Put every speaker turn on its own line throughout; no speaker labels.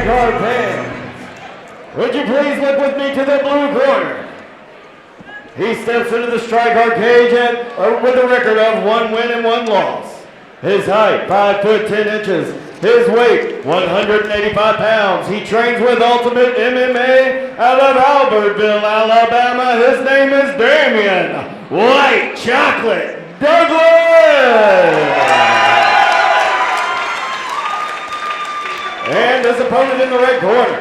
card pin. Would you please look with me to the blue corner? He steps into the strike hard cage with a record of 1 win and 1 loss. His height, 5 foot 10 inches. His weight, 185 pounds. He trains with Ultimate MMA out of Albertville, Alabama. His name is Damion White Chocolate Douglas. And his opponent in the red corner.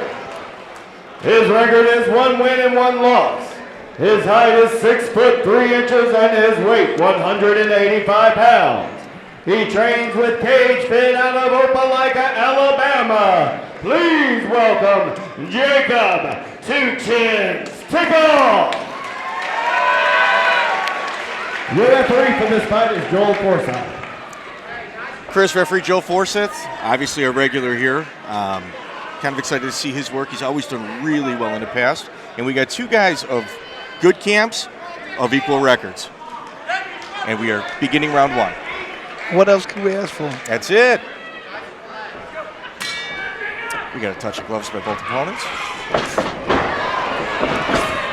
His record is 1 win and 1 loss. His height is 6 foot 3 inches and his weight 185 pounds. He trains with Cage Fit out of Opelika, Alabama. Please welcome Jacob Two Chins Tickal. Your referee for this fight is Joel Forsyth.
Chris, referee Joe Forsyth, obviously a regular here. Kind of excited to see his work. He's always done really well in the past. And we got 2 guys of good camps of equal records. And we are beginning round 1.
What else can we ask for?
That's it. We got a touch of gloves by both opponents.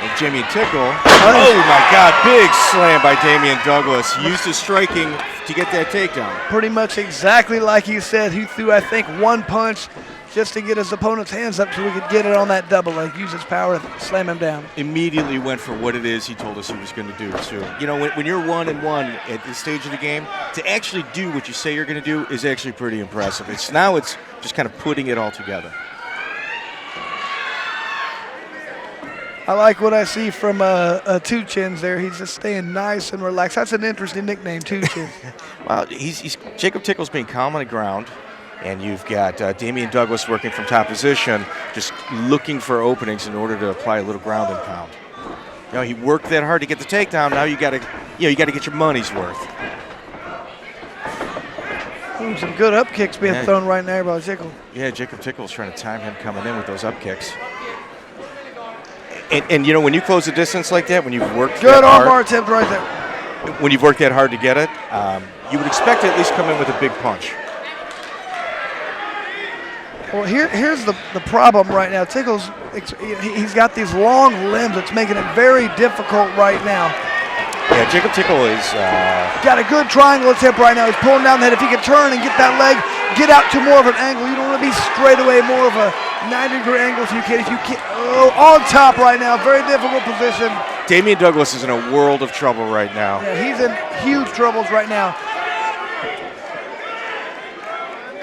And Jimmy Tickal. Oh my God, big slam by Damion Douglas. He used his striking to get that takedown.
Pretty much exactly like he said. He threw, I think, 1 punch just to get his opponent's hands up so we could get it on that double leg, use his power and slam him down.
Immediately went for what it is he told us he was going to do, too. You know, when you're 1-1 at this stage of the game, to actually do what you say you're going to do is actually pretty impressive. Now it's just kind of putting it all together.
I like what I see from Two Chins there. He's just staying nice and relaxed. That's an interesting nickname, Two Chins.
Well, Jacob Tickle's being calm on the ground. And you've got Damion Douglas working from top position, just looking for openings in order to apply a little ground and pound. You know, he worked that hard to get the takedown. Now you got to get your money's worth.
Ooh, some good up kicks being thrown right now by Tickal.
Yeah, Jacob Tickle's trying to time him coming in with those up kicks. And you know, when you close the distance like that, when you've worked
good
that
armbar attempt right there.
When you've worked that hard to get it, you would expect to at least come in with a big punch.
Well, here's the problem right now. Tickle's, he's got these long limbs. It's making it very difficult right now.
Yeah, Jacob Tickal is...
got a good triangle attempt right now. He's pulling down the head. If he can turn and get that leg, get out to more of an angle. You don't want to be straight away, more of a 90-degree angle if you can. On top right now, very difficult position.
Damion Douglas is in a world of trouble right now.
Yeah, he's in huge troubles right now.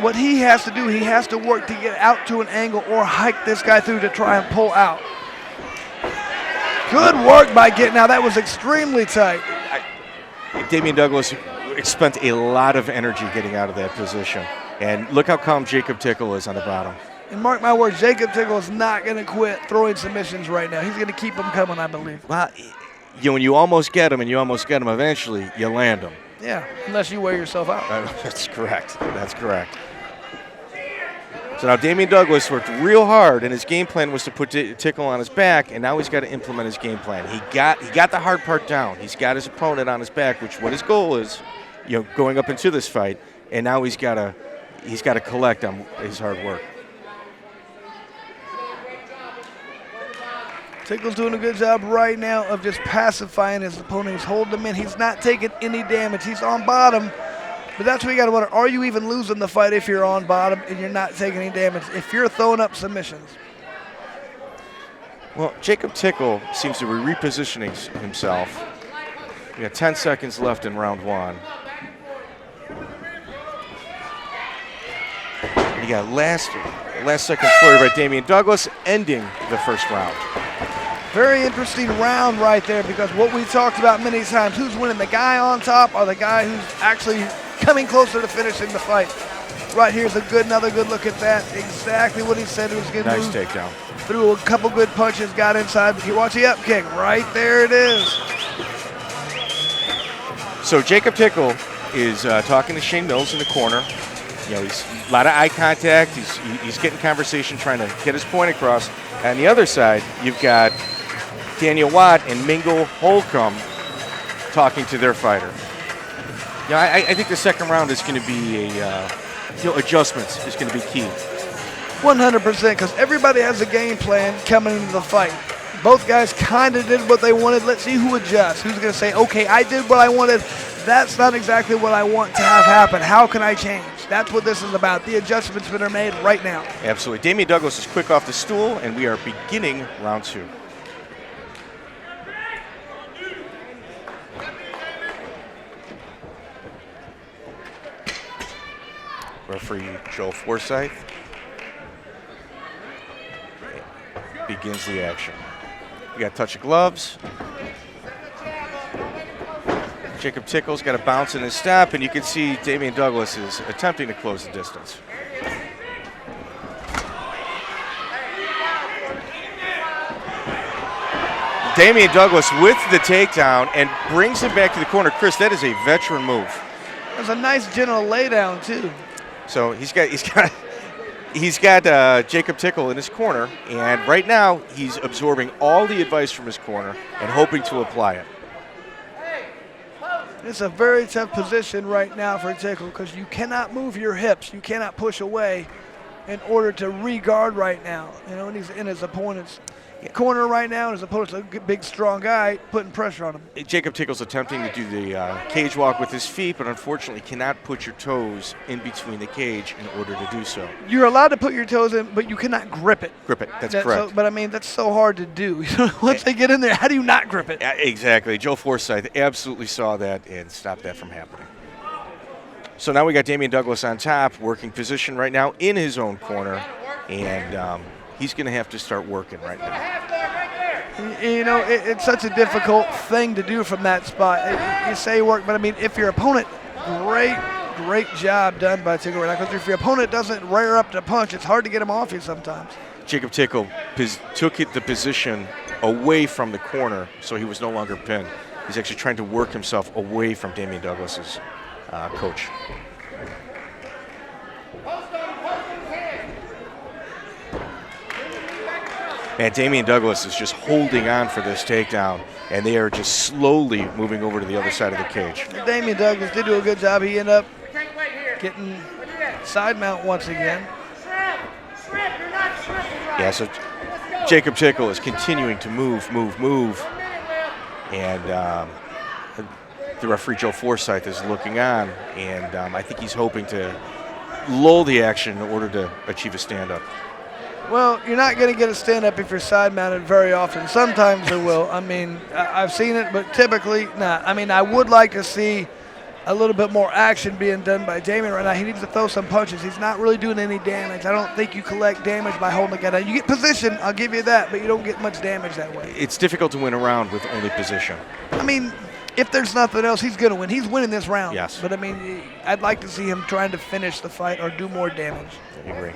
What he has to do, he has to work to get out to an angle or hike this guy through to try and pull out. Good work by getting out. That was extremely tight.
Damion Douglas spent a lot of energy getting out of that position. And look how calm Jacob Tickal is on the bottom.
And mark my words, Jacob Tickal is not going to quit throwing submissions right now. He's going to keep them coming, I believe.
Well, when you almost get him and you almost get him, eventually you land him.
Yeah, unless you wear yourself out.
That's correct. That's correct. So now Damion Douglas worked real hard, and his game plan was to put Tickal on his back, and now he's got to implement his game plan. He got the hard part down. He's got his opponent on his back, which what his goal is, you know, going up into this fight, and now he's got to collect on his hard work.
Tickal's doing a good job right now of just pacifying his opponent. He's holding him in. He's not taking any damage. He's on bottom. But that's what you got to wonder. Are you even losing the fight if you're on bottom and you're not taking any damage? If you're throwing up submissions.
Well, Jacob Tickal seems to be repositioning himself. We got 10 seconds left in round 1. And you got last second flurry by Damion Douglas, ending the first round.
Very interesting round right there, because what we talked about many times, who's winning, the guy on top or the guy who's actually coming closer to finishing the fight? Right here's another good look at that. Exactly what he said he was going to do.
Nice takedown.
Threw a couple good punches, got inside. But you watch the up kick. Right there it is.
So Jacob Tickal is talking to Shane Mills in the corner. You know, he's a lot of eye contact. He's getting conversation, trying to get his point across. On the other side, you've got Daniel Watt and Mingo Holcomb talking to their fighter. You know, I think the second round is going to be adjustments is going to be key.
100%, because everybody has a game plan coming into the fight. Both guys kind of did what they wanted. Let's see who adjusts. Who's going to say, okay, I did what I wanted. That's not exactly what I want to have happen. How can I change? That's what this is about. The adjustments that are made right now.
Absolutely. Damion Douglas is quick off the stool, and we are beginning round 2. Referee Joe Forsyth begins the action. We got a touch of gloves. Jacob Tickal's got a bounce in his step, and you can see Damion Douglas is attempting to close the distance. Damion Douglas with the takedown and brings him back to the corner. Chris, that is a veteran move.
It was a nice gentle laydown too.
So he's got Jacob Tickal in his corner, and right now he's absorbing all the advice from his corner and hoping to apply it.
It's a very tough position right now for Tickal because you cannot move your hips. You cannot push away in order to re-guard right now. You know, and he's in his opponent's corner right now, and his opponent's a big, strong guy putting pressure on him.
Jacob Tickal's attempting to do the cage walk with his feet, but unfortunately cannot put your toes in between the cage in order to do so.
You're allowed to put your toes in, but you cannot grip it.
Grip it, that's correct.
So, but I mean, that's so hard to do. Once they get in there, how do you not grip it?
Exactly. Joe Forsyth absolutely saw that and stopped that from happening. So now we got Damion Douglas on top, working position right now in his own corner, and he's going to have to start working right now.
You know, it's such a difficult thing to do from that spot. You say work, but I mean, if your opponent, great job done by Tickal right now, because if your opponent doesn't rear up to punch, it's hard to get him off you sometimes.
Jacob Tickal took the position away from the corner, so he was no longer pinned. He's actually trying to work himself away from Damion Douglas's coach. And Damion Douglas is just holding on for this takedown, and they are just slowly moving over to the other side of the cage.
Damion Douglas did do a good job. He ended up getting side mount once again.
Yeah, so Jacob Tickal is continuing to move. And the referee, Joe Forsyth, is looking on, and I think he's hoping to lull the action in order to achieve a stand-up.
Well, you're not going to get a stand-up if you're side-mounted very often. Sometimes there will. I mean, I've seen it, but typically not. I mean, I would like to see a little bit more action being done by Damion right now. He needs to throw some punches. He's not really doing any damage. I don't think you collect damage by holding the guy down. You get position, I'll give you that, but you don't get much damage that way.
It's difficult to win a round with only position.
I mean, if there's nothing else, he's going to win. He's winning this round.
Yes.
But, I mean, I'd like to see him trying to finish the fight or do more damage.
I agree.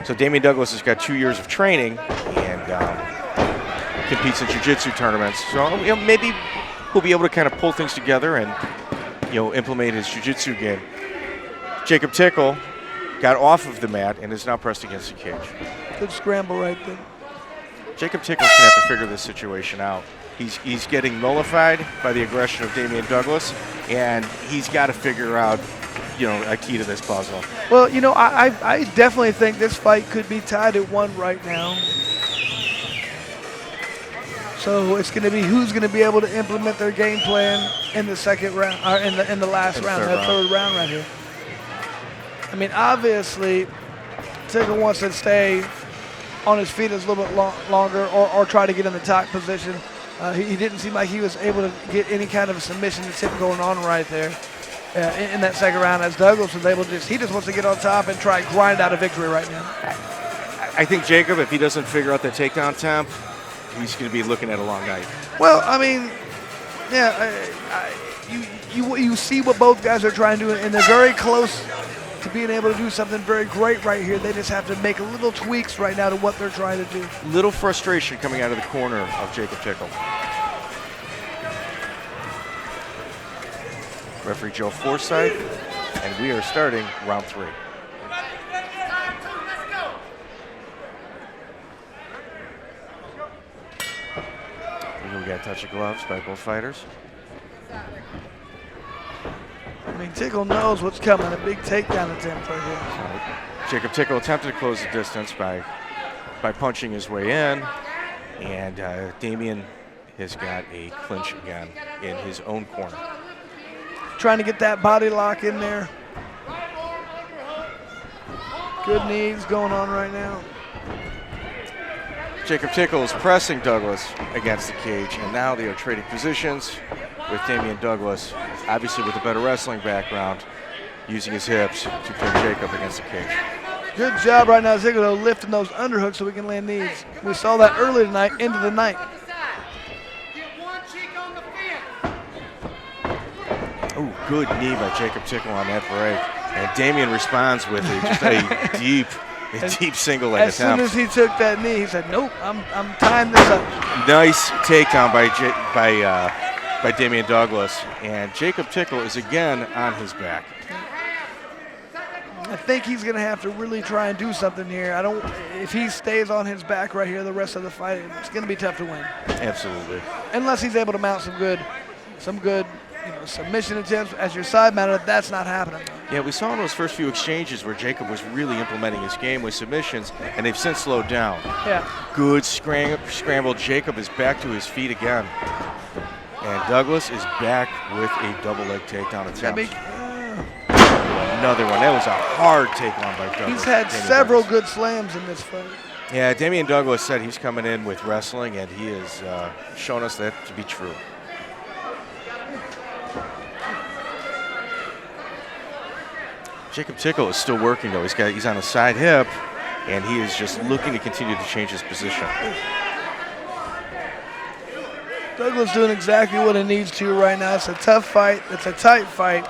So Damion Douglas has got 2 years of training and competes in jiu-jitsu tournaments. So maybe he'll be able to kind of pull things together and implement his jiu-jitsu game. Jacob Tickal got off of the mat and is now pressed against the cage.
Good scramble right there.
Jacob Tickal's going to have to figure this situation out. He's getting nullified by the aggression of Damion Douglas, and he's got to figure out a key to this puzzle.
Well, I definitely think this fight could be tied at 1 right now. So it's going to be who's going to be able to implement their game plan in the second round, or in the last round, that third round right here. I mean, obviously, Tickal wants to stay on his feet a little bit longer, or try to get in the top position. He didn't seem like he was able to get any kind of a submission tip going on right there. In that second round, as Douglas was able to he just wants to get on top and try and grind out a victory right now.
I think Jacob, if he doesn't figure out the takedown temp, he's going to be looking at a long night.
Well, I mean, yeah, you see what both guys are trying to do, and they're very close to being able to do something very great right here. They just have to make little tweaks right now to what they're trying to do.
Little frustration coming out of the corner of Jacob Tickal. Referee Joe Forsyth, and we are starting round 3. We got a touch of gloves by both fighters.
I mean, Tickal knows what's coming, a big takedown attempt right here.
Jacob Tickal attempted to close the distance by punching his way in, and Damion has got a clinch again in his own corner.
Trying to get that body lock in there. Good knees going on right now.
Jacob Tickal is pressing Douglas against the cage, and now they are trading positions with Damion Douglas, obviously with a better wrestling background, using his hips to pin Jacob against the cage.
Good job right now, Ziggler, lifting those underhooks so we can land knees. We saw that early tonight, into the night.
Oh, good knee by Jacob Tickal on that break. And Damion responds with just a deep single leg attempt.
As soon as he took that knee, he said, nope, I'm tying this up.
Nice takedown by Damion Douglas. And Jacob Tickal is again on his back.
I think he's going to have to really try and do something here. If he stays on his back right here the rest of the fight, it's going to be tough to win.
Absolutely.
Unless he's able to mount some good submission attempts as your side matter. That's not happening.
Yeah, we saw in those first few exchanges where Jacob was really implementing his game with submissions, and they've since slowed down.
Yeah.
Good scramble. Jacob is back to his feet again. And Douglas is back with a double leg takedown attempt. Another one. That was a hard takedown by Douglas.
He's had several good slams in this fight.
Yeah, Damion Douglas said he's coming in with wrestling, and he has shown us that to be true. Jacob Tickal is still working though. He's on a side hip, and he is just looking to continue to change his position.
Douglas doing exactly what he needs to right now. It's a tough fight. It's a tight fight.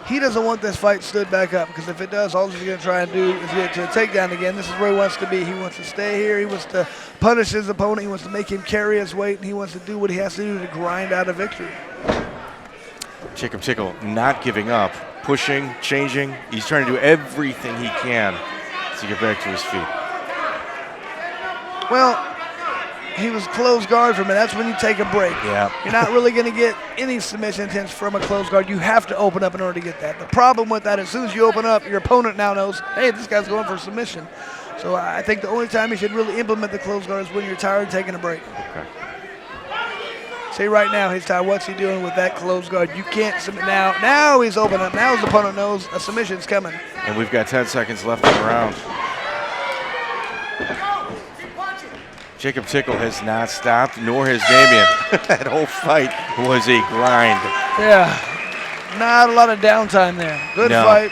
He doesn't want this fight stood back up, because if it does, all he's going to try and do is get to a takedown again. This is where he wants to be. He wants to stay here. He wants to punish his opponent. He wants to make him carry his weight, and he wants to do what he has to do to grind out a victory.
Jacob Tickal not giving up, pushing, changing. He's trying to do everything he can to get back to his feet.
Well, he was closed guard for a minute. That's when you take a break.
Yeah.
You're not really going to get any submission attempts from a closed guard. You have to open up in order to get that. The problem with that, as soon as you open up, your opponent now knows, hey, this guy's going for a submission. So I think the only time you should really implement the closed guard is when you're tired and taking a break.
Okay.
See right now, he's tired. What's he doing with that closed guard? You can't submit now. Now he's open up. Now his opponent knows a submission's coming.
And we've got 10 seconds left in the round. Jacob Tickal has not stopped, nor has Damion. That whole fight was a grind.
Yeah, not a lot of downtime there. Good fight.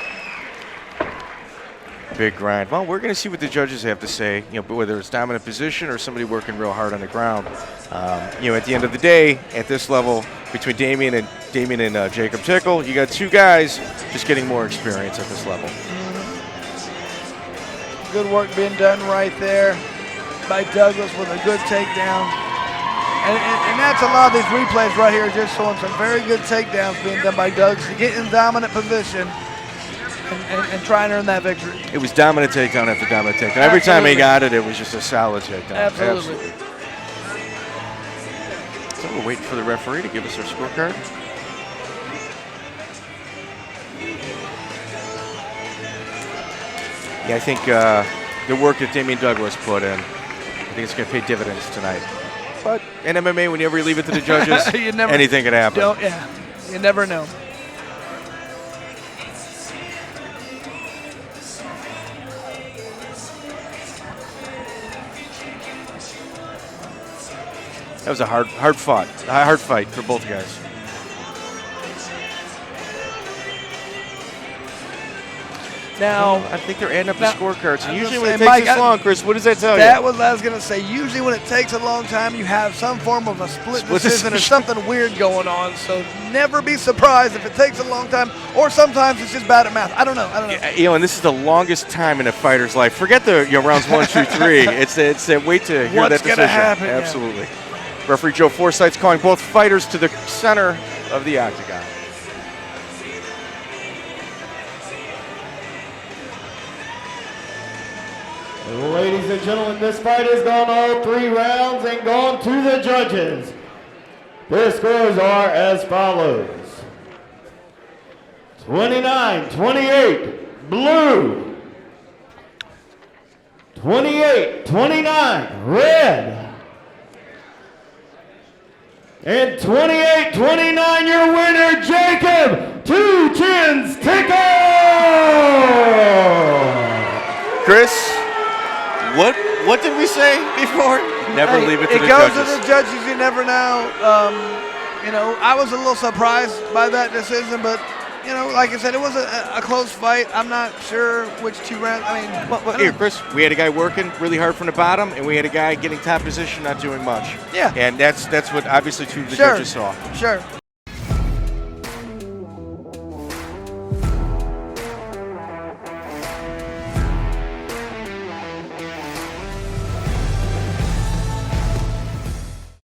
Big grind. Well, we're going to see what the judges have to say, whether it's dominant position or somebody working real hard on the ground. At the end of the day, at this level, between Damion and Jacob Tickal, you got two guys just getting more experience at this level.
Good work being done right there by Douglas with a good takedown. And that's a lot of these replays right here, just showing some very good takedowns being done by Douglas to get in dominant position and try and earn that victory.
It was dominant takedown after dominant takedown. Every time he got it, it was just a solid takedown.
Absolutely.
So we're waiting for the referee to give us our scorecard. Yeah, I think the work that Damion Douglas put in, I think it's going to pay dividends tonight. But in MMA, whenever you leave it to the judges, anything can happen.
You never know.
That was a hard fight for both guys.
Now,
I think they're adding up the scorecards. And usually when it
Mike,
takes this long, Chris, what does that tell you?
That was what I was going to say. Usually when it takes a long time, you have some form of a split decision or something weird going on. So never be surprised if it takes a long time, or sometimes it's just bad at math. I don't know.
Yeah, and this is the longest time in a fighter's life. Forget the rounds 1, 2, 3. It's a wait to hear that decision.
What's going to happen?
Absolutely. Yeah. Referee Joe Forsythe's calling both fighters to the center of the octagon.
Ladies and gentlemen, this fight has gone all 3 rounds and gone to the judges. The scores are as follows. 29-28, blue. 28-29, red. And 28-29, your winner, Jacob 2 Chins Tickal!
Chris, what did we say before? Never leave it to the
goes
judges.
to the judges. You never know. You know, I was a little surprised by that decision, but you know, like I said, it was a close fight. I'm not sure which 2 rounds. I mean,
Well, here, Chris, we had a guy working really hard from the bottom, and we had a guy getting top position, not doing much.
Yeah.
And that's what obviously 2 of the
Sure.
judges saw.
Sure.